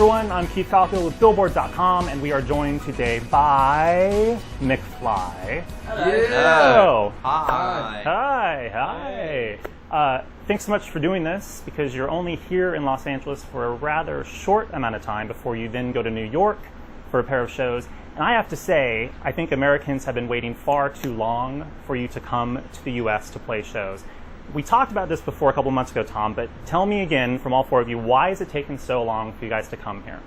everyone, I'm Keith Falco with Billboard.com, and we are joined today by McFly. Hello. Hi. Thanks so much for doing this, because you're only here in Los Angeles for a rather short amount of time before you then go to New York for a pair of shows. And I have to say, I think Americans have been waiting far too long for you to come to the U.S. to play shows. We talked about this before a couple months ago, Tom, but tell me again, from all four of you, why has it taken so long for you guys to come here?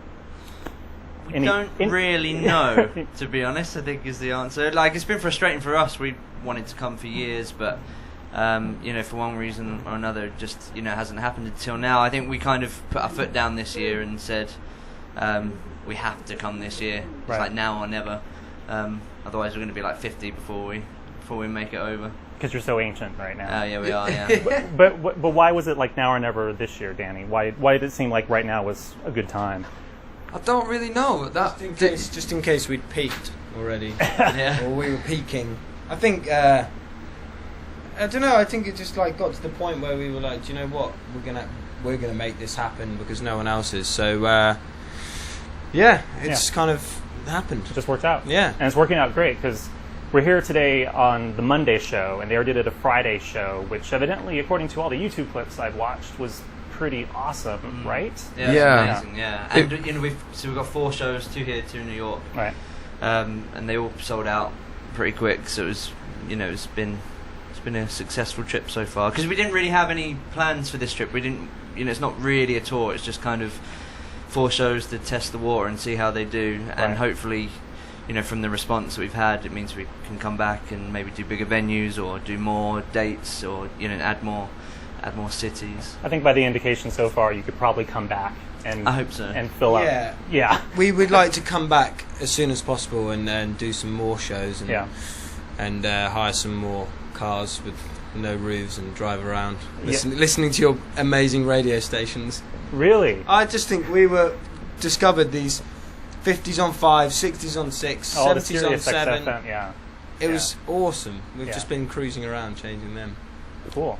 We don't really know, to be honest, I think is the answer. Like, it's been frustrating for us. We wanted to come for years, but, for one reason or another, it just, hasn't happened until now. I think we kind of put our foot down this year and said, we have to come this year. It's like now or never. Otherwise, we're going to be like 50 before we make it over. Because you're so ancient right now. Yeah, we are. Yeah. but why was it like now or never this year, Danny? Why did it seem like right now was a good time? I don't really know. Just in case we'd peaked already, Yeah. or we were peaking. I think I don't know. I think it just like got to the point where we were like, do you know what? We're gonna make this happen because no one else is. So it's kind of happened. It just worked out. Yeah, and it's working out great because we're here today on the Monday show, and they already did a Friday show, which evidently, according to all the YouTube clips I've watched, was pretty awesome, right? Yeah, amazing. Yeah, and we've got 4 shows, 2 here, 2 in New York, right? And they all sold out pretty quick. So it was, it's been a successful trip so far because we didn't really have any plans for this trip. We didn't, it's not really a tour. It's just kind of 4 shows to test the water and see how they do, and hopefully, from the response that we've had, it means we can come back and maybe do bigger venues or do more dates or add more cities. I think by the indication so far, you could probably come back and I hope so. And fill up. Yeah. We would like to come back as soon as possible and do some more shows and hire some more cars with no roofs and drive around listening to your amazing radio stations. Really? I just think we discovered these 50s on 5, 60s on 6, 70s on 7. FM, It was awesome. We've just been cruising around changing them. Cool.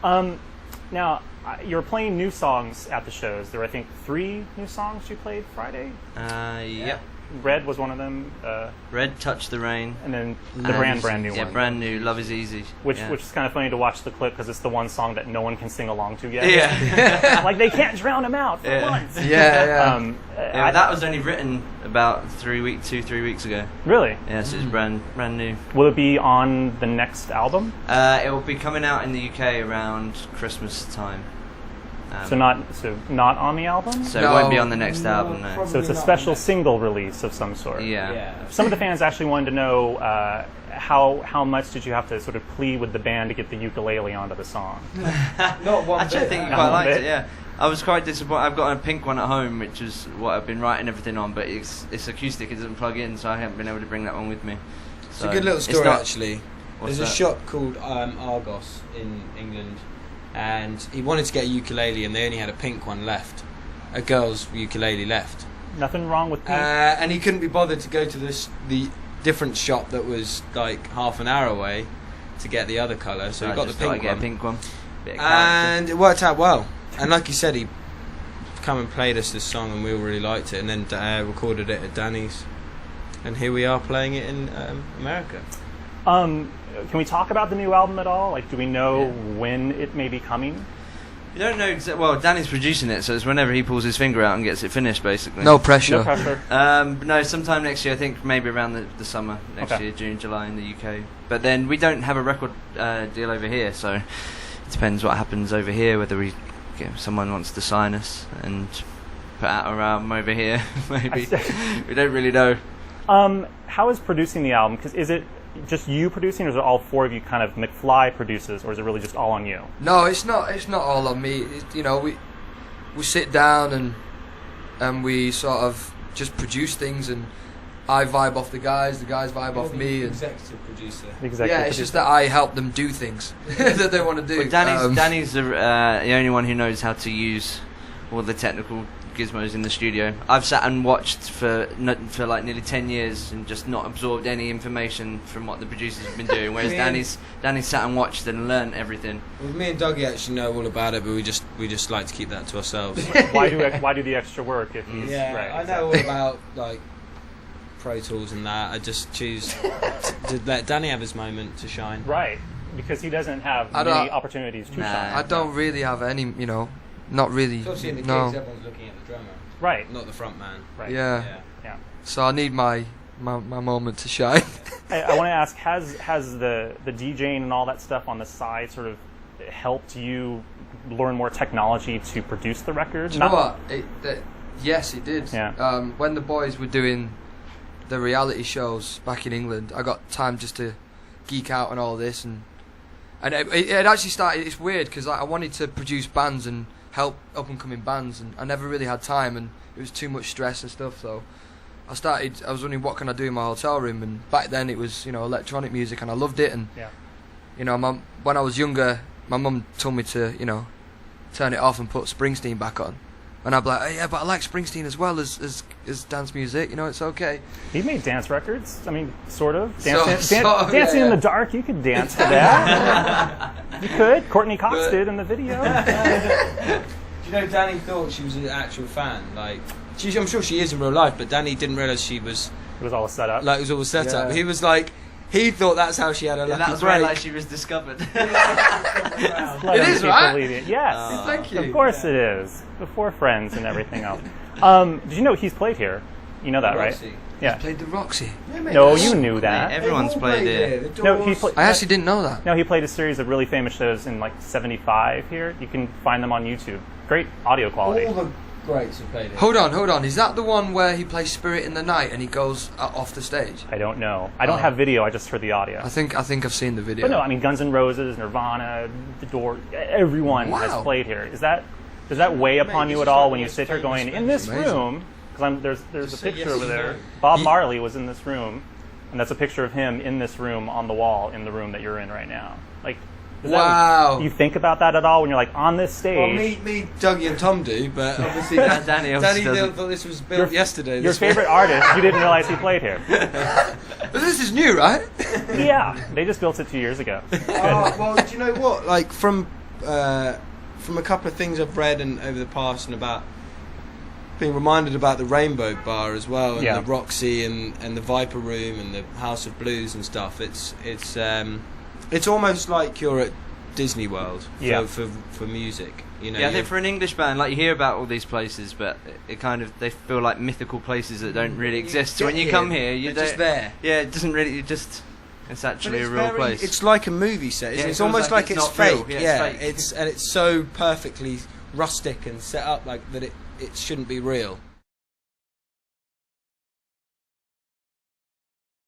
Now, you're playing new songs at the shows. There were, I think, 3 new songs you played Friday? Yeah. Red was one of them. Red, Touch the Rain. And then the brand new one. Yeah, brand new, Love is Easy. Which is kind of funny to watch the clip because it's the one song that no one can sing along to yet. Yeah. Like, they can't drown him out for once. Yeah. That was only written about 3 weeks ago. Really? Yeah, so it's brand new. Will it be on the next album? It will be coming out in the UK around Christmas time. So not on the album? So it won't be on the next album, no. So it's a special single release of some sort. Yeah. Some of the fans actually wanted to know how much did you have to sort of plead with the band to get the ukulele onto the song? Not one Actually, I think you quite liked it, yeah. I was quite disappointed. I've got a pink one at home, which is what I've been writing everything on, but it's acoustic, it doesn't plug in, so I haven't been able to bring that one with me. It's a good little story, actually. There's that? A shop called Argos in England, and he wanted to get a ukulele, and they only had a pink one left, a girl's ukulele left. Nothing wrong with pink. And he couldn't be bothered to go to the different shop that was like half an hour away to get the other colour, so he got the pink one. And it worked out well. And like you said, he come and played us this song, and we all really liked it, and then recorded it at Danny's, and here we are playing it in America. Can we talk about the new album at all? Like, do we know when it may be coming? We don't know well, Danny's producing it, so it's whenever he pulls his finger out and gets it finished, basically. No pressure. No pressure. No, sometime next year. I think maybe around the summer next year, June, July in the UK. But then we don't have a record deal over here, so it depends what happens over here, whether someone wants to sign us and put out our album over here. Maybe. We don't really know. How is producing the album? Because is it just you producing, or is it all 4 of you kind of McFly produces, or is it really just all on you? No, it's not all on me. We sit down and we sort of just produce things, and I vibe off the guys vibe off me. And executive producer. It's just that I help them do things that they want to do. But Danny's the only one who knows how to use all the technical gizmos in the studio. I've sat and watched for like nearly 10 years and just not absorbed any information from what the producers have been doing, whereas Danny's sat and watched and learned everything. Well, me and Dougie actually know all about it, but we just like to keep that to ourselves. Why do the extra work if he's right? I know all about like Pro Tools and that. I just choose to let Danny have his moment to shine. Right, because he doesn't have many opportunities to shine. I don't really have any, not really. Especially in the gigs, everyone's looking at the drummer. Right. Not the front man. Right. Yeah. So I need my moment to shine. I want to ask, has the DJing and all that stuff on the side sort of helped you learn more technology to produce the record? Do you know what? Yes, it did. Yeah. When the boys were doing the reality shows back in England, I got time just to geek out on all this, and it actually started. It's weird because I wanted to produce bands and help up and coming bands, and I never really had time, and it was too much stress and stuff. So I was wondering what can I do in my hotel room, and back then it was electronic music, and I loved it. And when I was younger, my mum told me to turn it off and put Springsteen back on. And I'd be like, yeah, but I like Springsteen as well as dance music. It's okay. He made dance records. I mean, sort of. Dancing in the Dark, you could dance to that. You could. Courtney Cox did in the video. Do you know Danny thought she was an actual fan? Like, I'm sure she is in real life, but Danny didn't realise she was... It was all a setup. Like, it was all a setup. He was like... He thought that's how she had a lucky that was break. where like she was discovered. It is, right? Yes. Thank you. Of course it is. Before Friends and everything else. Did you know he's played here? You know that, Roxy. right? Yeah. He's played the Roxy. Yeah, mate, No, you knew that. Everyone's played it. No, I actually didn't know that. No, he played a series of really famous shows in like '75 here. You can find them on YouTube. Great audio quality. All the greats have played it. Hold on. Is that the one where he plays Spirit in the Night and he goes off the stage? I don't know. I don't have video. I just heard the audio. I think I've seen the video. But no, I mean Guns N' Roses, Nirvana, The Doors. Everyone has played here. Does that weigh upon you at all when you sit here going in this room? Because there's a picture over there. Bob Marley was in this room, and that's a picture of him in this room on the wall in the room that you're in right now. Like, wow. Do you think about that at all when you're like on this stage? Well, me, Dougie, and Tom do, but obviously Danny thought this was built yesterday. Your favorite artist, you didn't realize he played here. But this is new, right? Yeah, they just built it 2 years ago. Well, do you know what? Like from a couple of things I've read and over the past, and about being reminded about the Rainbow Bar as well, and the Roxy and the Viper Room and the House of Blues and stuff. It's almost like you're at Disney World for music. I think for an English band, like you hear about all these places, but they feel like mythical places that don't really exist. So when you come here, you're just there. Yeah, it doesn't really. It's actually a real place. It's like a movie set. It's almost like it's fake. It's fake. It's so perfectly rustic and set up like that. It shouldn't be real.